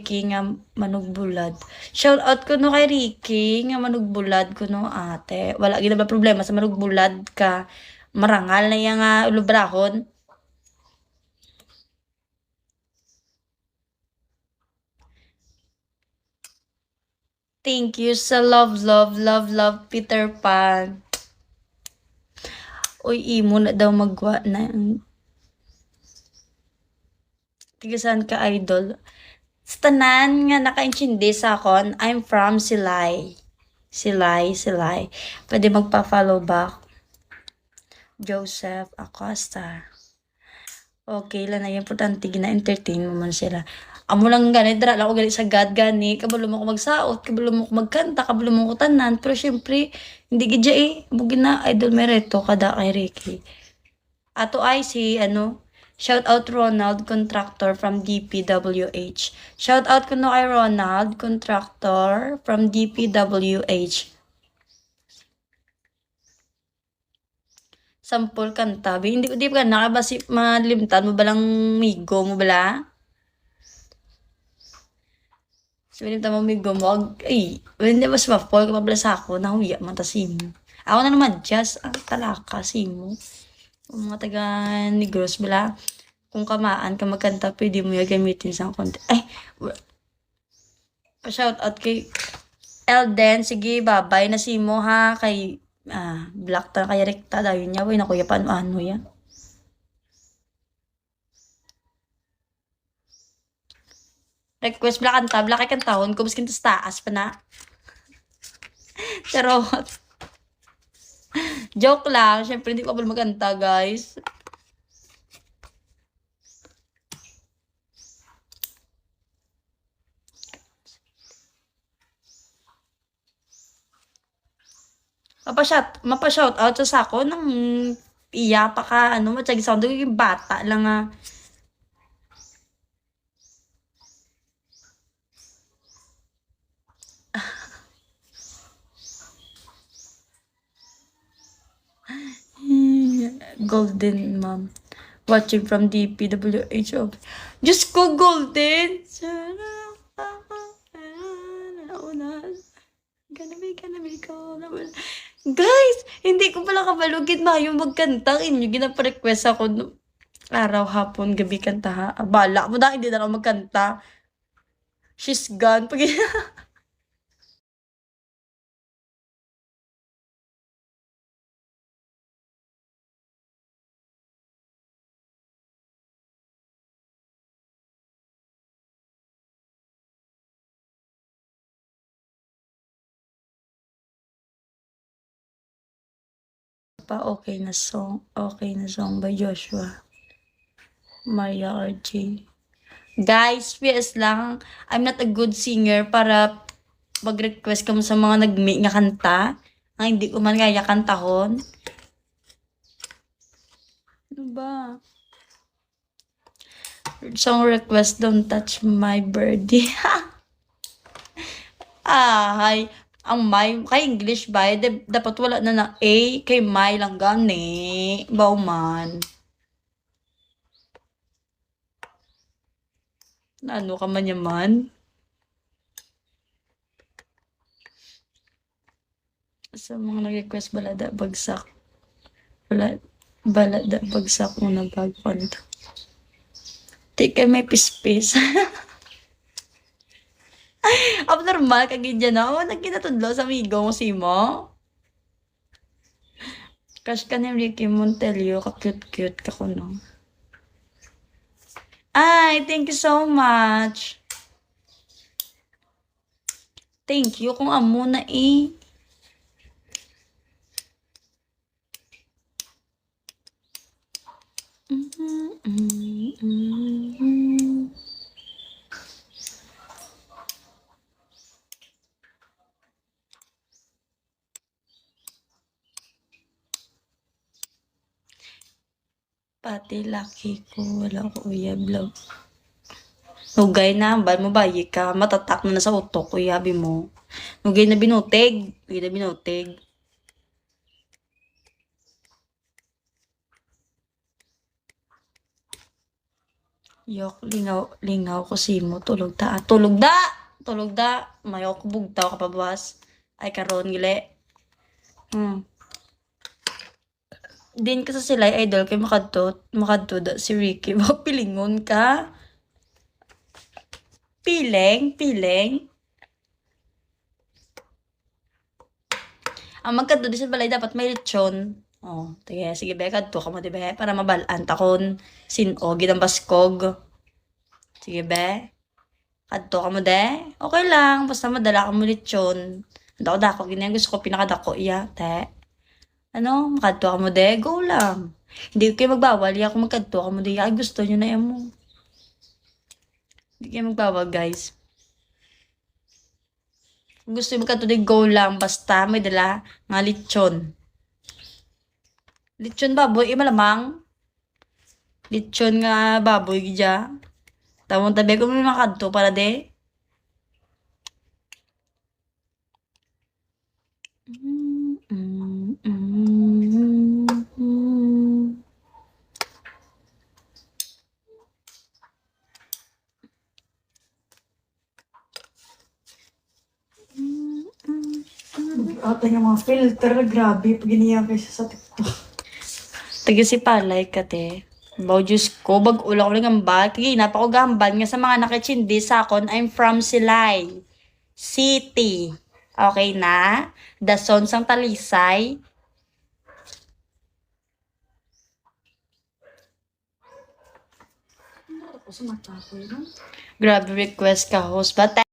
Ricky nga manugbulad. Shout out ko no kay Ricky nga manugbulad ko no ate. Wala gid ba problema sa manugbulad ka. Marangal na yang ulubrahon. Thank you sa love Peter Pan. Uy, imo na daw magwa na. Tigasan ka idol. Sa tanan nga naka-intindi sa akon, I'm from Silay. Silay. Pwede magpa-follow back. Joseph Acosta. Okay lang na importante gina-entertain mo man sila. Amo lang gani, dara lang ako gali sa God gani, kabalo mo ko magsaot, kabalo mo ko magkanta, kabalo mo ko tanan, pero syempre, hindi gidya mo gina idol mereto kada kay Ricky. Ato ay si shout out Ronald Contractor from DPWH. Shout out ko no kay Ronald Contractor from DPWH. Sampol kanta. Hindi pa ka basi malimtan mo balang migo mo bala? Sabihin mo migo mo, hindi mas mapol ka mabala sa ako, nahuya matasim mo. Ako na naman, just ang talaka, simo. Mga taga Negros bala, kung kamaan ka magkanta, pwede mo yung gamitin sa konti. Shout out kay Elden, sige, babay na simo ha, kay black ta kay rekta daw yun niya, way na kuya paano yan. Request black kanta, black ay kantahon, kumus kintas taas pa na. Charot. Joke lang, syempre hindi ko pa magkanta guys. Mapa-shout out sa sako ng iya pa ka, matsagi sound yung bata lang Golden Mom. Watching from DPWH. Diyos ko, Golden! Gonna be cold. Guys, hindi ko pala kabalugid yung magkanta. Inyo, ginapa-request ako araw, hapon, gabi kanta ha. Bala mo na, hindi na ako magkanta. She's gone. Okay na song by Joshua Maria RG. Guys, PS lang, I'm not a good singer para mag-request ka mo sa mga nag-make nga kanta nga hindi ko man kaya kantahon. Ano ba? Song request, don't touch my birdie. Hay. Ang may, kay English ba, dapat wala na A, kay may lang gani. Bauman. Ano ka man yaman? Sa mga nag-request balada, bagsak. Balada, bagsak mo na bagpanta. Di kay may pispis. Abnormal kagid dyan na. Nagkinatudlo sa amigo mo si mo. Crush ka ni Ricky Montelio. Ka-cute ka ko no. Ay, thank you so much. Thank you kung amo na Pati laki ko, wala ko vlog. Nugay na, bal mo bayi ka, matatak na sa utok, uyabi mo. Nugay na binutig. Yok, lingaw ko simo, tulog ta. Tulog da! Tulog da! Mayo ko bugtaw ka pa buwas. Ay karon gili. Din ka sa sila idol kay makadto da si Ricky. Pilingon ka. Pileng. Ang magkadto di sa balay dapat may lechon. Oh, sige be kadto ka mo di be para mabalaan takon sinog gid ang baskog. Sige be. Kadto ka mo de. Okay lang basta madala ka mo lechon. Dako gini gusto ko pinakadako iya te. Ano, makadto ka mo de, go lang. Hindi kayo magbawal, iya kung magkadto ka mo de, ay gusto nyo na yan mo. Hindi kayo magbawal, guys. Kung gusto nyo magkadto de, go lang, basta may dala nga lechon. Lechon baboy, malamang. Lechon nga baboy, gidya. Tamong tabi ko may makadto para de. Ata yung mga filter, grabe, pag iniyak kayo sa TikTok. Taga si Palay ka te. Baw Diyos ko, bag-ula ko lang ang bag. Kaya napako gambal nga sa mga nakachindi sa akon, I'm from Silay City. Okay na? Dason sang Talisay. Ako sa mata ko, no? Grabe request ka, host. But